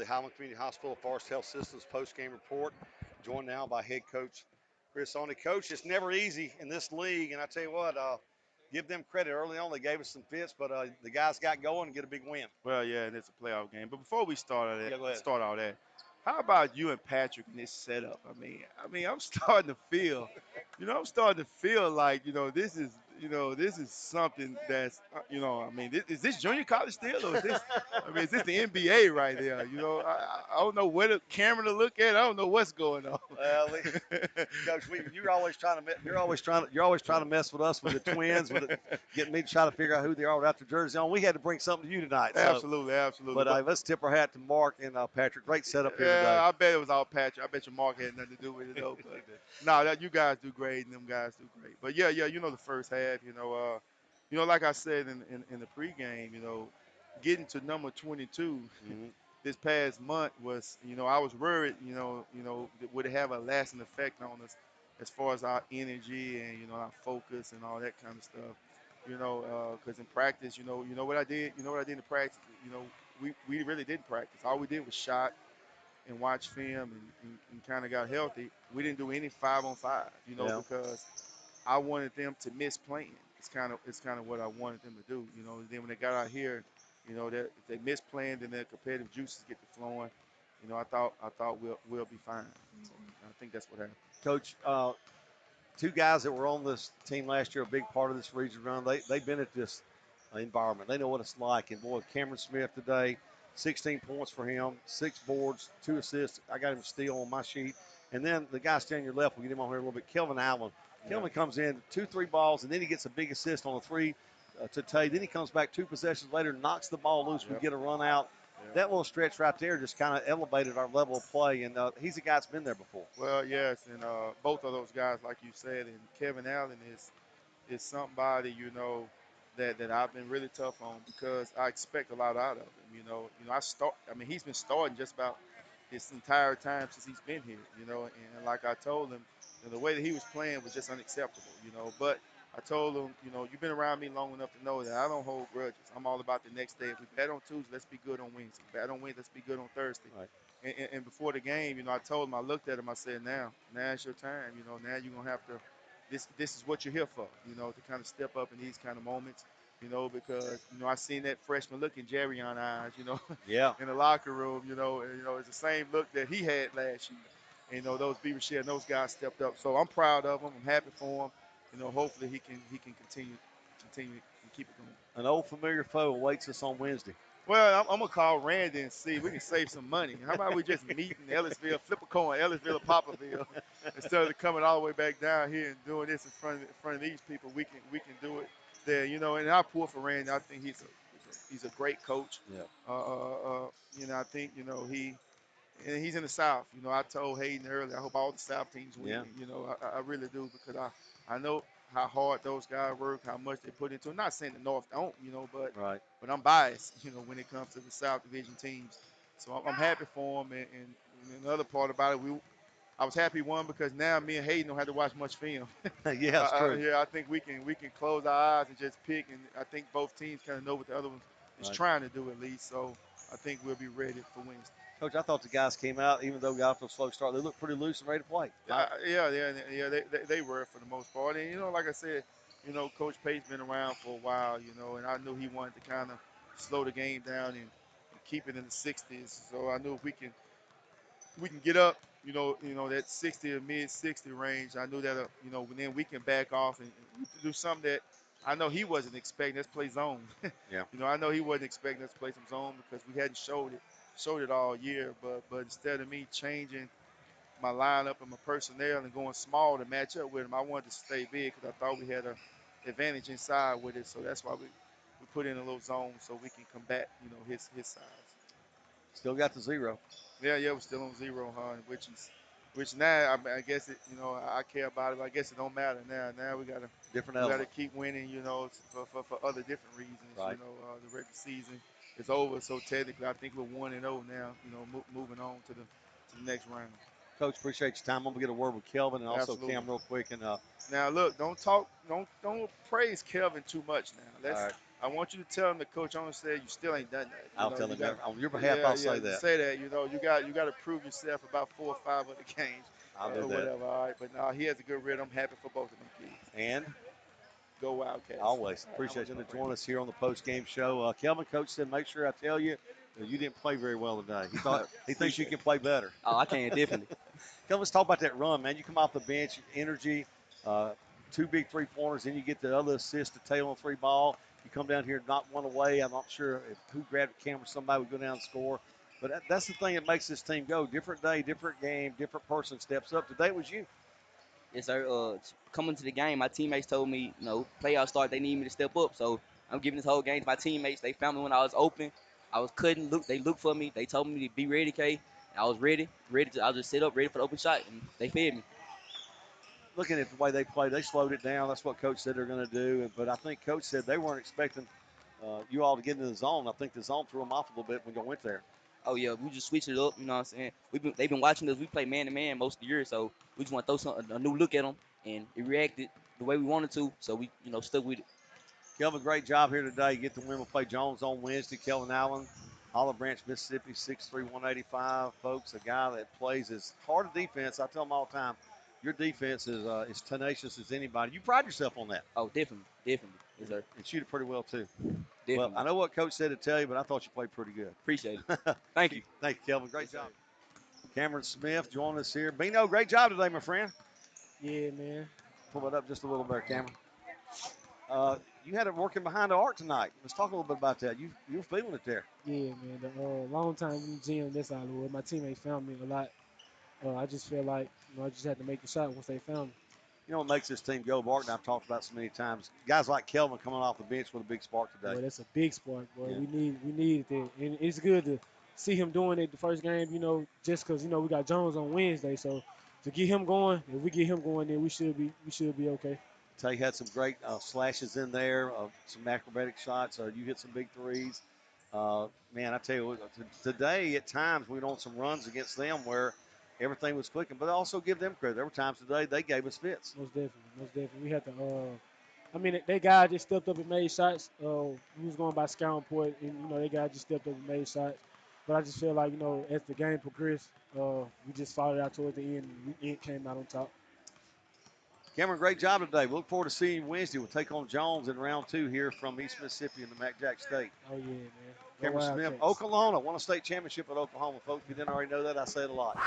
the Highland Community Hospital Forest Health Systems post-game report, joined now by head coach Chris Oney. Coach, it's never easy in this league, and I tell you what, give them credit. Early on, they gave us some fits, but the guys got going and get a big win. Well, yeah, and it's a playoff game. But before we Yeah, go ahead. start all that, how about you and Patrick in this setup? I mean, I'm starting to feel, I'm starting to feel like, this is something that's, is this junior college still, or is this, is this the NBA right there? I don't know where the camera to look at. I don't know what's going on. Well, Coach, you're always trying to mess with us with the twins, getting me to try to figure out who they are without their jersey on. We had to bring something to you tonight, so. Absolutely, absolutely. But let's tip our hat to Mark and Patrick. Great setup here today. Yeah, I bet it was all Patrick. I bet your Mark had nothing to do with it though. But no, that you guys do great and them guys do great. But yeah, the first half, like I said in the pregame, getting to number 22 Mm-hmm. this past month was, I was worried, would it have a lasting effect on us as far as our energy and our focus and all that kind of stuff. Because in practice, what I did, in practice, we really didn't practice. All we did was shot and watch film and kind of got healthy. We didn't do any 5-on-5, Yeah. because I wanted them to miss playing. It's kind of what I wanted them to do. Then when they got out here, that if they miss playing, then their competitive juices get to flowing. I thought we'll be fine. So I think that's what happened. Coach, two guys that were on this team last year, a big part of this region run. They've been at this environment. They know what it's like. And boy, Cameron Smith today, 16 points for him, 6 boards, 2 assists. I got him a steal on my sheet. And then the guy standing your left, we'll get him on here a little bit, Kelvin Allen. Yeah. Kelvin comes in, 2-3 balls, and then he gets a big assist on a 3 to Tay. Then he comes back 2 possessions later, knocks the ball loose. We Yep. get a run out. Yep. That little stretch right there just kind of elevated our level of play. And he's a guy that's been there before. Well, yes, and both of those guys, like you said, and Kevin Allen is somebody that I've been really tough on because I expect a lot out of him. He's been starting just about his entire time since he's been here. And like I told him, the way that he was playing was just unacceptable. But I told him, you've been around me long enough to know that I don't hold grudges. I'm all about the next day. If we bet on Tuesday, let's be good on Wednesday. Bet on Wednesday, let's be good on Thursday. Right. And before the game, I told him, I looked at him, I said, now it's your time. Now you're gonna have to. This is what you're here for. To kind of step up in these kind of moments. Because I seen that freshman look in Jerryon eyes. Yeah. In the locker room. It's the same look that he had last year. And, those Beaver Shed and those guys stepped up. So I'm proud of him. I'm happy for him. Hopefully he can continue and keep it going. An old familiar foe awaits us on Wednesday. Well, I'm gonna call Randy and see if we can save some money. How about we just meet in Ellisville, flip a coin, Ellisville or Poplarville, instead of coming all the way back down here and doing this in front of these people. We can do it there, And I pull for Randy. I think he's a great coach. Yeah. I think he's in the South. I told Hayden earlier. I hope all the South teams win. Yeah. I really do because I know how hard those guys work, how much they put into it. Not saying the North don't, but Right. I'm biased, when it comes to the South Division teams. So I'm happy for him. And another part about it, I was happy he won because now me and Hayden don't have to watch much film. Yeah, it's true. Yeah, I think we can close our eyes and just pick. And I think both teams kind of know what the other one is Right. trying to do at least. So I think we'll be ready for Wednesday. Coach, I thought the guys came out, even though we got off to a slow start, they looked pretty loose and ready to play. Yeah. They were for the most part. And like I said, Coach Pate's been around for a while, and I knew he wanted to kind of slow the game down and keep it in the 60s. So I knew if we can get up, that 60 or mid 60 range. I knew that, then we can back off and do something that I know he wasn't expecting. Let's play zone. Yeah. I know he wasn't expecting us to play some zone because we hadn't showed it all year. But instead of me changing my lineup and my personnel and going small to match up with him, I wanted to stay big because I thought we had an advantage inside with it. So that's why we put in a little zone so we can combat, his size. Still got the 0. Yeah, we're still on 0, huh? Which now I guess I care about it. But I guess it don't matter now. Now Different we gotta element. keep winning. For other different reasons. Right. The regular season is over, so technically I think we're 1-0 now. Moving on to the next round. Coach, appreciate your time. I'm going to get a word with Kelvin and also Absolutely. Cam real quick. And Now look, don't praise Kelvin too much now. all right. I want you to tell him that Coach Oney said you still ain't done that. I'll tell him that. On your behalf, I'll say that. Say that. You know, you got to prove yourself about 4 or 5 of the games I'll do or that. whatever. All right, but no, he has a good rhythm. I'm happy for both of them kids. And go Wildcats. Always appreciate you to join us here on the post game show. Kelvin, coach said, make sure I tell you that you didn't play very well today. He thinks you can play better. Oh, I can definitely. Kelvin, let's talk about that run, man. You come off the bench, energy, 2 big 3-pointers, then you get the other assist, the tail on 3 ball. You come down here, knock one away. I'm not sure who grabbed the camera. Somebody would go down and score. But that's the thing that makes this team go. Different day, different game, different person steps up. Today it was you. Yes, sir. Coming to the game, my teammates told me, playoff start, they need me to step up. So I'm giving this whole game to my teammates. They found me when I was open. I was cutting. They looked for me. They told me to be ready, K. And I was ready. I was just sit up, ready for the open shot, and they fed me. Looking at the way they played, they slowed it down. That's what Coach said they're going to do. But I think Coach said they weren't expecting you all to get into the zone. I think the zone threw them off a little bit when you went there. Oh yeah, we just switched it up. You know what I'm saying? They've been watching us. We play man to man most of the year, so we just want to throw a new look at them, and it reacted the way we wanted to. So we stuck with it. Kelvin, great job here today. You get the win. We'll play Jones on Wednesday. Kelvin Allen, Olive Branch, Mississippi, 6'3", 185. Folks, a guy that plays as hard a defense. I tell them all the time, your defense is as tenacious as anybody. You pride yourself on that. Oh, definitely. Yes, sir. And shoot it pretty well, too. Definitely. Well, I know what Coach said to tell you, but I thought you played pretty good. Appreciate it. Thank you. Thank you, Kelvin. Great job. Cameron Smith joining us here. Bino, great job today, my friend. Yeah, man. Pull it up just a little bit, Cameron. You had it working behind the arc tonight. Let's talk a little bit about that. You were feeling it there. Yeah, man. The long time in the gym this Hollywood. My teammates found me a lot. I just feel like I just had to make the shot once they found me. You know what makes this team go, Bart, and I've talked about so many times. Guys like Kelvin coming off the bench with a big spark today. Boy, that's a big spark, boy. Yeah. We need it, and it's good to see him doing it the first game. Just because we got Jones on Wednesday, so to get him going, if we get him going, then we should be okay. Tay had some great slashes in there, some acrobatic shots. You hit some big threes. Man, I tell you what, today at times we went on some runs against them where everything was clicking, but also give them credit. There were times today they gave us fits. Most definitely. We had to. They guy just stepped up and made shots. We was going by scouting report, and they guy just stepped up and made shots. But I just feel like as the game progressed, we just fought it out towards the end, and it came out on top. Cameron, great job today. We look forward to seeing you Wednesday. We'll take on Jones in round 2 here from East Mississippi in the MACJC State. Oh, yeah, man. Cameron Smith, Oklahoma, won a state championship at Oklahoma. Folks, if you didn't already know that, I say it a lot.